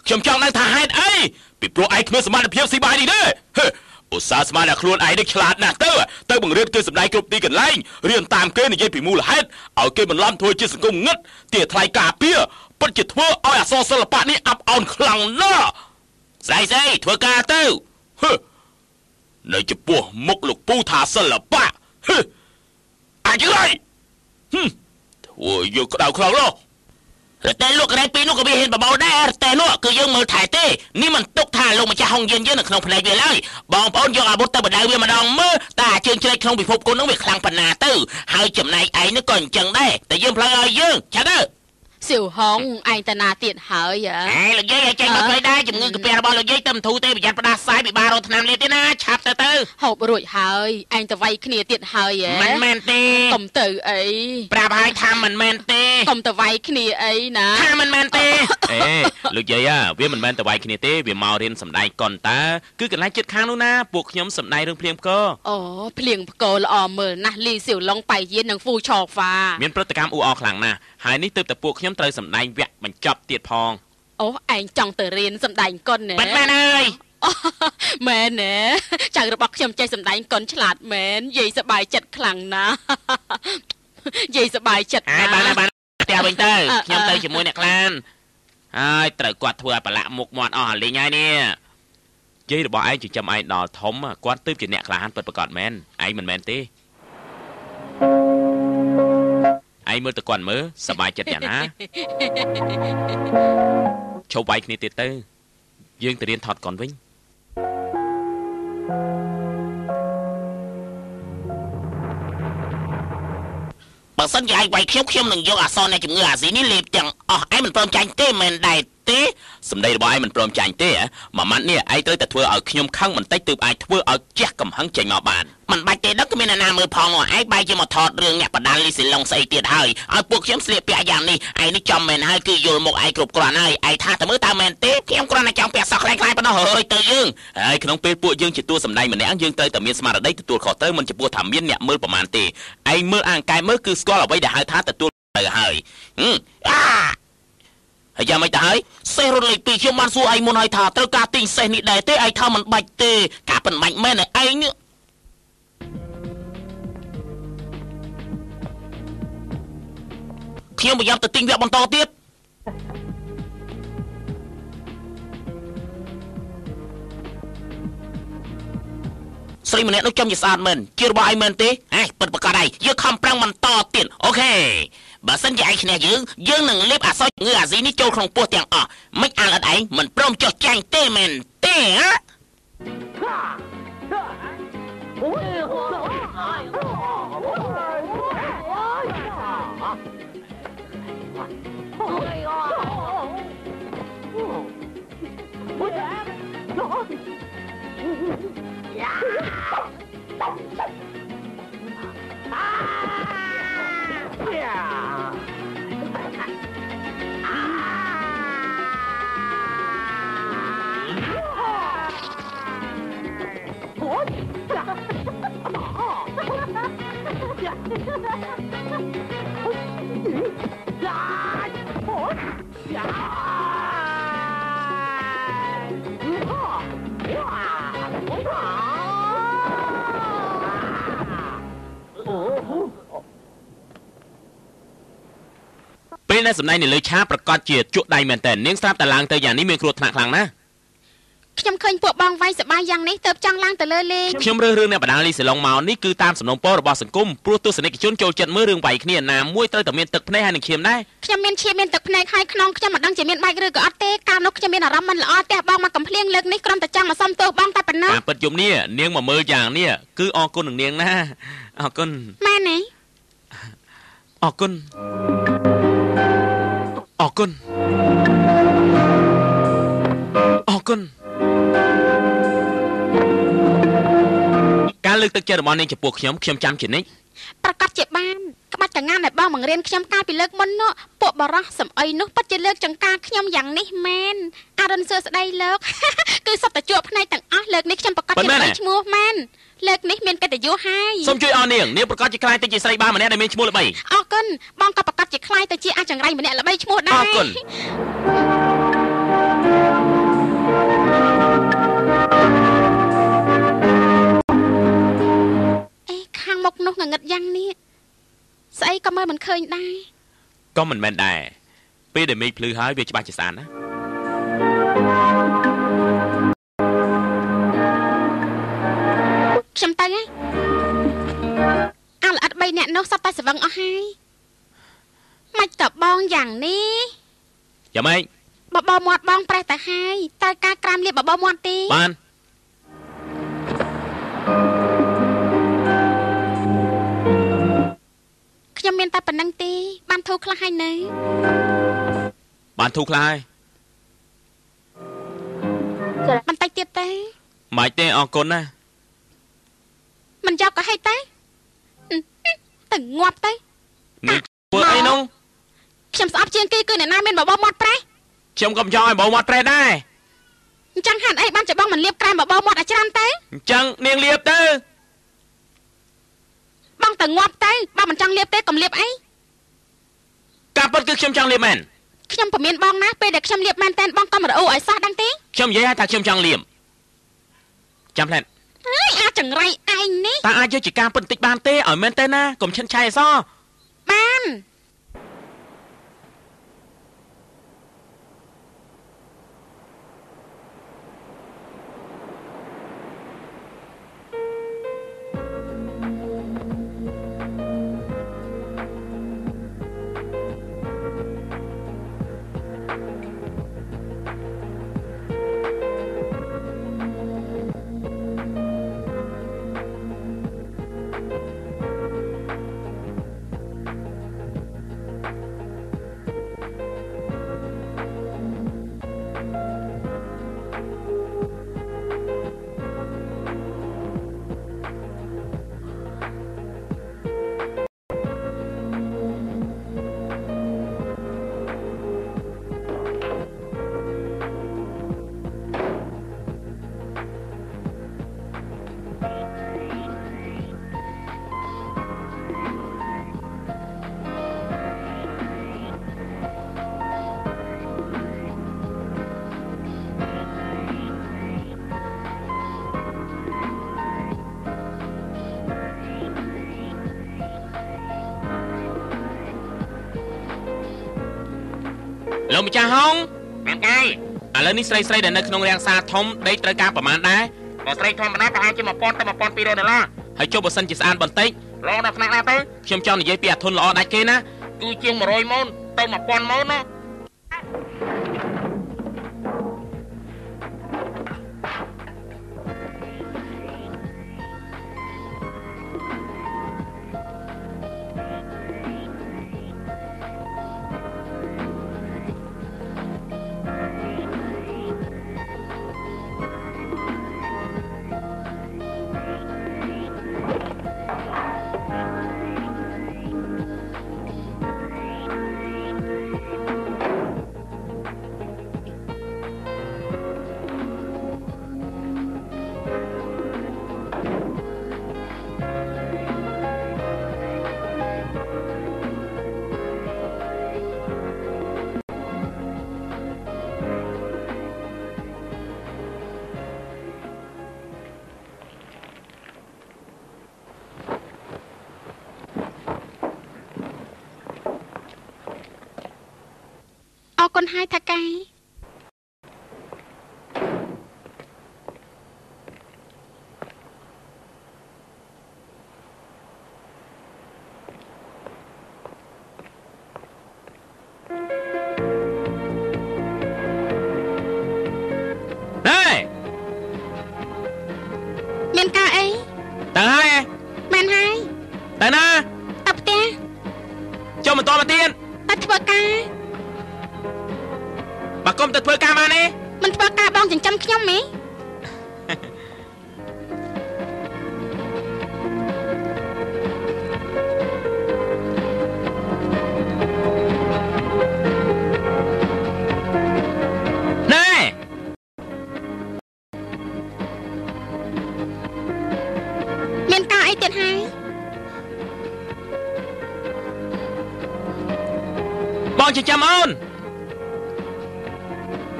ខ្ញុំចង់ដឹងថាហេតុអីពីព្រោះឯងគ្មានសមត្ថភាពស៊ីបាយនេះទេឧស្សាហ៍ស្មានតែខ្លួនឯងនេះឆ្លាតណាស់ទៅបង្រៀនគេសម្ដែងគ្រប់ទីកន្លែងរៀនតាមគេនិយាយពីមូលហេតុឲ្យគេបន្លំធ្វើជាសង្គមងឹតទាថ្លៃការពារពិតជាធ្វើឲ្យអក្សរសិល្បៈនេះអាប់អោនខ្លាំងណាស់ស្រីធ្វើការទៅនៅចំពោះមុខលោកពូថាសិល្បៈអាចไรធ្វើយកក្តៅខ្លាំងណាស់តែលោកកន្លែងពីនោះក៏វាហ៊ានបបោដែរតែនោះគឺយើងមើលថែទេនេះមិនទុកថាលោកម្ចាស់ហុងយើងនៅក្នុងផ្នែកវាឡើយបងប្អូនយកអាវុធទៅបដៅវាម្ដងមើលតែជើងជ្រែកក្នុងពិភពគុណនោះវាខ្លាំងប៉ុណ្ណាទៅហើយចំណែកឯងនោះក៏អញ្ចឹងដែរតែយើងផ្លូវឲ្យយើងចាទៅសៀវហងឯងតាណាទៀតហើយលោកយាយឲ្យចេញមកផ្លូវដែរជំងឺកាពះរបស់លោកយាយទៅមិនធូរទេប្រយ័ត្នផ្ដាសាយពិបាករកថ្នាំលេបទេណាឆាប់ទៅហូបរួចហើយឯងទៅវាយគ្នាទៀតហើយមិនមែនទេកុំទៅអីប្រាប់ឲ្យថាមិនមែនទេកុំទៅវាយគ្នាអីណាថាមិនមែនទេលោកយាយវាមិនមែនទៅវាយគ្នាទេវាមករៀនសម្ដែងកុនតាគឺកន្លែងចិត្តខាងនោះណាពួកខ្ញុំសម្ដែងរឿងភ្លៀងផ្គរអូភ្លៀងផ្គរល្អមើលណាស់លីសៀវឡុងប៉ៃយាននិងហ្វូឆោហ្វាមានព្រឹត្តិកម្មអ៊ូអរខ្លាំងណាស់ហើយនេះទើបតែពួកខ្ញុំត្រូវសម្ដែងវគ្គបញ្ចប់ទៀតផងអូឯងចង់ទៅរៀនសម្ដែងកុនណែមែនអើយមែនណែចៅរបស់ខ្ញុំចេះសម្ដែងកុនឆ្លាតមែនយាយសប្បាយចិត្តខ្លាំងណាស់យាយសប្បាយចិត្តណាស់បានផ្ទះវិញទៅខ្ញុំទៅជាមួយអ្នកក្លានហើយត្រូវគាត់ធ្វើឲ្យប្រឡាក់មុខមាត់អស់អាលីងហើយនេះយាយរបស់ឯងចិញ្ចឹមឯងដល់ធំគាត់ទើបជាអ្នកក្លាហានពិតប្រាកដមែនឯងមិនមែនទេឯងមើលទៅគាត់មើលសប្បាយចិត្តយ៉ាងណាឈប់វាយគ្នាទៀតទៅយើងទៅរៀនថតកុនវិញបើសិនជាឯងវាយខ្ញុំនឹងយកអសរនៃជំងឺអាស៊ីនេះលេបទាំងអស់ឯងមិនព្រមចាញ់ទេមែនដែរទេសម្ដីរបស់ឯងមិនព្រមចាញ់ទេមួយម៉ាត់នេះឯងត្រូវតែធ្វើឲ្យខ្ញុំខឹងបន្តិចទើបអាចធ្វើឲ្យជះកំហឹងចេញមកបានមិនបាច់ទេដឹងគ្មានអ្នកណាមើលផងឯងបែរជាមកថតរឿងអ្នកបដាលីស៊ីឡុងស្អីទៀតហើយឲ្យពួកខ្ញុំស្លៀកពាក់យ៉ាងនេះឯងនេះចំមែនហើយគឺយល់មកឯងគ្រប់គ្រាន់ហើយឯងថាទៅមើលតើមែនទេខ្ញុំគ្រាន់តែចង់ពាក់សក់ខ្លាំងៗប៉ុណ្ណោះហើយទៅយើងហើយក្នុងពេលពួកយើងជាតួសម្ដែងម្នាក់យើងត្រូវតែមានស្មារតីទទួលខុសត្រូវមិនចំពោះថាមានអ្នកមើលប្រមាណទេឯងមើលអាង្កែមើលគឺស្គាល់អ្វីដែលហៅថាទទួលទៅហើយហើយយ៉ាងម៉េចទៅហើយសេះរត់លេខ2ខ្ញុំបានសួរឯងមុនហើយថាត្រូវការទិញសេះនេះដែរទេឯងថាមិនបាច់ទេការប៉ុន្មានមែនឯងនេះខ្ញុំប្រយ័ត្នទៅទិញវគ្គបន្តទៀតស្រីម្នាក់នោះចំជាស្អាតមែនជារបស់ឯងមែនទេពិតប្រាកដឯងយើងខំប្រឹងបន្តទៀតអូខេបើសិនជាឯងឈ្នះយើងនឹងលេបអសរជំងឺអាស៊ីនេះចូលក្នុងពោះទាំងអស់មិនអានអត់ឯងមិនព្រមចុះចាញ់ទេមែនទេពេលដែលសម្ដែងនៅលើឆាប្រកាសជាជក់ដៃមែនតើនាងស្រាប់តែឡើងទៅយ៉ាងនេះមានគ្រោះថ្នាក់ខ្លាំងណាស់ខ្ញុំឃើញពួកបងវាយសប្បាយយ៉ាងនេះទៅចង់ឡើងទៅលើលេងខ្ញុំរើសរឿងអ្នកបដាលីស៊ីឡុងមកនេះគឺតាមសំណុំពររបស់សង្គមព្រោះទស្សនិកជនចូលចិត្តមើលរឿងវាយគ្នាណាមួយត្រូវតែមានទឹកភ្នែកហើយនឹងឈាមដែរខ្ញុំមានឈាមមានទឹកភ្នែកហើយក្នុងខ្ញុំមិនដឹងជាមានបែកឬក៏អត់ទេកាលនោះខ្ញុំមានអារម្មណ៍មិនល្អទេបងមកកំភ្លៀងលើកនេះគ្រាន់តែចង់មកសុំទោសបងតែប៉ុណ្ណោះតាមពិតយប់នេះនាងមកមើលយ៉ាងនេះគឺអរគុណនឹងនាងណាអរគុណម៉ែនេះអរគុណអរគុណអរគុណការលើកទឹកចិត្តរបស់នាងចំពោះខ្ញុំចាំជានិច្ចប្រកាសជាបានក្បាច់តងានដែលបងបង្រៀនខ្ញុំកាលពីលើកមុននោះពួកបរោះសំអីនោះពិតជាលើកចង្ការខ្ញុំយ៉ាងនេះមែនអរុនសួស្ដីលោកគឺសុទ្ធតែជួបផ្នែកទាំងអស់លើកនេះខ្ញុំប្រកាសជាមានឈ្មោះមែនលើកនេះមានកិត្តិយសហើយសូមជួយអរនាងប្រកាសជាខ្លាយទៅជាស្រីបាម្នាក់ដែលមានឈ្មោះល្បីអរគុណបងក៏ប្រកាសជាខ្លាយទៅជាអាចង្រៃម្នាក់ល្បីឈ្មោះដែរអរគុណ យមិនឃើញដែរក៏មិនមែនដែរពេលដែលមេឃភ្លឺហើយវាច្បាស់ជាស្អាតណាខ្ញុំទៅហ៎អាល្អិត3នាក់នោះសត្វតែស្វឹងអស់ហើយមិនក៏បងយ៉ាងនេះយ៉ាងម៉េចបបោមាត់បងប្រេះទៅហើយតើការក្រាមលៀបបបោមាត់ទេបានខ្ញុំមានតែប៉ុណ្្នឹងទេបានធូរខ្លះហើយនៅបានធូរខ្លះហើយបន្តិចទៀតទេមិនទេអរគុណណាមិនយកក៏ហេតុទៅទៅងាប់ទៅនេះធ្វើអីនោះខ្ញុំស្អប់ជាងគេគឺអ្នកណាមានបបោមាត់ប្រេះខ្ញុំក៏មិនចង់ឲ្យបបោមាត់ប្រេះដែរអញ្ចឹងហាត់អីបានច្បងមិនលាបក្រែមបបោមាត់ឲ្យច្រើនទៅអញ្ចឹងនាងលាបទៅបងទៅងាប់ទៅបើមិនចង់លាបទេកុំលាបអីការពិតគឺខ្ញុំចង់លាបមែនខ្ញុំព្រមានបងណាពេលដែលខ្ញុំលាបមែនតែនបងក៏មិនរអ៊ូឲ្យសោះដឹងទេខ្ញុំនិយាយថាខ្ញុំចង់លាបចាំផ្លែអើយអាចចង្រៃឯងនេះតើអាចយកជាការពិតបន្តិចបានទេឲ្យមែនទេណាកុំឈិនឆៃអសបានលោកម្ចាស់ហងមែនទេឥឡូវនេះស្រីដែលនៅក្នុងរាំងសាលធំដេកត្រូវការប្រមាណដែរបើស្រីធម្មតាប្រហែលជា1000ទៅ1200$ហើយចុះបើសិនជាស្អាតបន្តិចល្អដល់ថ្នាក់ណាទៅខ្ញុំចង់និយាយពីអាធនល្អដាច់គេណាគឺជាង100ម៉ឺនទៅ1000ម៉ឺនណាអរគុណហើយថាកាមានការអីទៅហើយមែនហើយទៅណាទៅផ្ទះចុះបន្តមកទៀតទៅធ្វើការបើកុំទៅធ្វើការមកនេះមិនធ្វើការបងចិញ្ចឹមខ្ញុំទេមានការអីទៀតហើយបងចិញ្ចឹមអូន